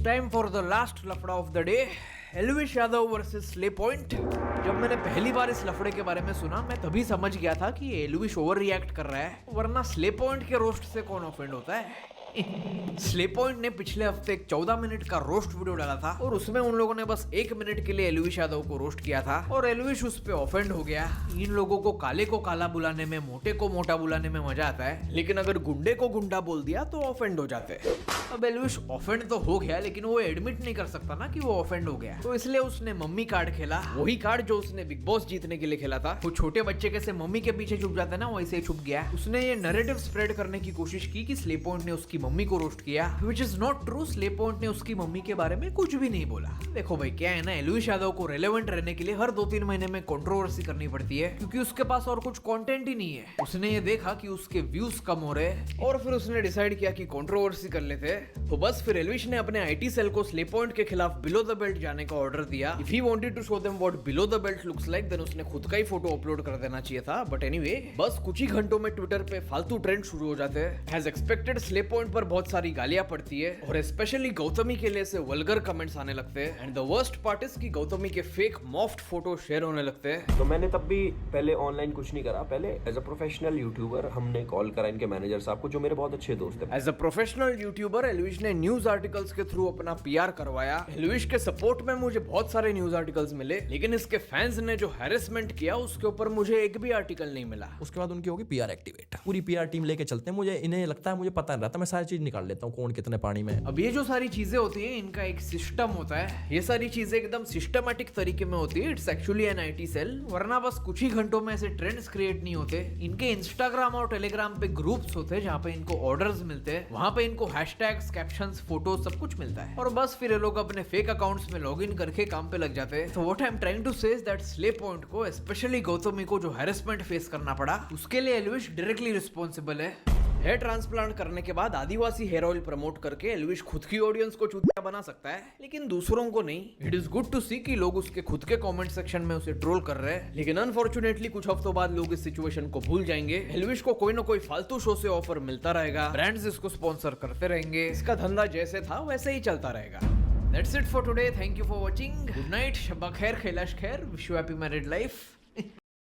It's time for the last लफड़ा of the day, Elvish Yadav versus slay point. जब मैंने पहली बार इस लफड़े के बारे में सुना, मैं तभी समझ गया था कि एल्विश ओवर रिएक्ट कर रहा है, वरना स्ले पॉइंट के रोस्ट से कौन ऑफेंड होता है। स्ले पॉइंट ने पिछले हफ्ते एक 14 मिनट का रोस्ट वीडियो डाला था और उसमें उन लोगों ने बस 1 मिनट के लिए एल्विश यादव को रोस्ट किया था और एल्विश उस पे ऑफेंड हो गया। इन लोगों को काले को काला बुलाने में, मोटे को मोटा बुलाने में मजा आता है, लेकिन अगर गुंडे को गुंडा बोल दिया तो ऑफेंड हो जाते हैं। अब एल्विश ऑफेंड तो हो गया, लेकिन वो एडमिट नहीं कर सकता ना कि वो ऑफेंड हो गया, तो इसलिए उसने मम्मी कार्ड खेला, वही कार्ड जो उसने बिग बॉस जीतने के लिए खेला था। वो छोटे बच्चे कैसे मम्मी के पीछे छुप जाते हैं ना, वैसे ही छुप गया। उसने ये नैरेटिव स्प्रेड करने की कोशिश की कि स्ले पॉइंट ने उसकी मम्मी को रोस्ट किया, which is not true. Slay point ने उसकी मम्मी के बारे में कुछ भी नहीं बोला। देखो भाई, क्या है ना, एल्विश यादव को रेलेवेंट रहने के लिए हर 2-3 महीने में कंट्रोवर्सी करनी पड़ती है, क्योंकि उसके पास और कुछ कंटेंट ही नहीं है। उसने ये देखा कि उसके व्यूज कम हो रहे और फिर उसने डिसाइड किया कि कंट्रोवर्सी कर लेते। तो बस फिर एल्विश ने अपने आईटी सेल को स्ले पॉइंट के खिलाफ बिलो द बेल्ट जाने का ऑर्डर दिया। If he wanted to show them what below the belt looks like, then उसने खुद का ही फोटो अपलोड कर देना चाहिए था। बट एनीवे, बस कुछ ही घंटों में ट्विटर पे फालतू ट्रेंड शुरू हो जाते हैं। एज एक्सपेक्टेड स्ले पॉइंट पर बहुत सारी गालियां पड़ती है और स्पेशली गौतमी के लिए से वल्गर कमेंट्स आने लगते हैं। And the worst part is कि गौतमी के फेक मॉफ्ट फोटो शेयर होने लगते हैं। तो मैंने तब भी पहले ऑनलाइन कुछ नहीं करा। पहले एज अ प्रोफेशनल यूट्यूबर हमने कॉल करा इनके मैनेजर साहब को, जो मेरे बहुत अच्छे दोस्त हैं। As a professional YouTuber Elvish ने न्यूज आर्टिकल्स के थ्रू अपना पीआर करवाया। एल्विश के सपोर्ट में मुझे बहुत सारे न्यूज आर्टिकल्स मिले, लेकिन इसके फैंस ने जो हैरेसमेंट किया उसके ऊपर मुझे एक भी आर्टिकल नहीं मिला। उसके बाद उनकी होगी पीआर एक्टिवेट, पूरी पीआर टीम लेके चलते हैं। मुझे इन्हें लगता है, मुझे पता नहीं रहता, मैं सारी चीज निकाल लेता हूँ कौन कितने पानी में। अब ये जो सारी चीजें होती हैं, इनका एक सिस्टम होता है। ये सारी चीजें एकदम सिस्टमैटिक तरीके में होती है। It's actually an IT cell, वरना बस कुछ ही घंटों में ऐसे ट्रेंड्स क्रिएट नहीं होते। इनके इंस्टाग्राम और टेलीग्राम पे ग्रुप्स होते हैं जहाँ पे इनको ऑर्डर्स मिलते हैं, वहाँ पे इनको हैशटैग्स, कैप्शंस, फोटोज सब कुछ मिलता है और बस फिर ये लोग अपने फेक अकाउंट्स में लॉगिन करके काम पे लग जाते हैं। तो what I am trying to say is that Slay Point को, स्पेशली गौतमी को जो हैरेसमेंट फेस करना पड़ा, उसके लिए एल्विश डायरेक्टली रिस्पॉन्सिबल है। हेयर ट्रांसप्लांट करने के बाद आदिवासी हेयर ऑयल प्रमोट करके एल्विश खुद की ऑडियंस को चूतिया बना सकता है, लेकिन दूसरों को नहीं। इट इज गुड टू सी कि लोग उसके खुद के कमेंट सेक्शन में उसे ट्रोल कर रहे हैं, लेकिन अनफॉर्चुनेटली कुछ हफ्तों बाद लोग इस सिचुएशन को भूल जाएंगे। एल्विश को कोई ना कोई फालतू शो से ऑफर मिलता रहेगा, ब्रांड्स इसको स्पॉन्सर करते रहेंगे, इसका धंधा जैसे था वैसे ही चलता रहेगा। That's it for today. Thank you for watching. Good night. Shabba khair, khailash khair. Wish you happy married life.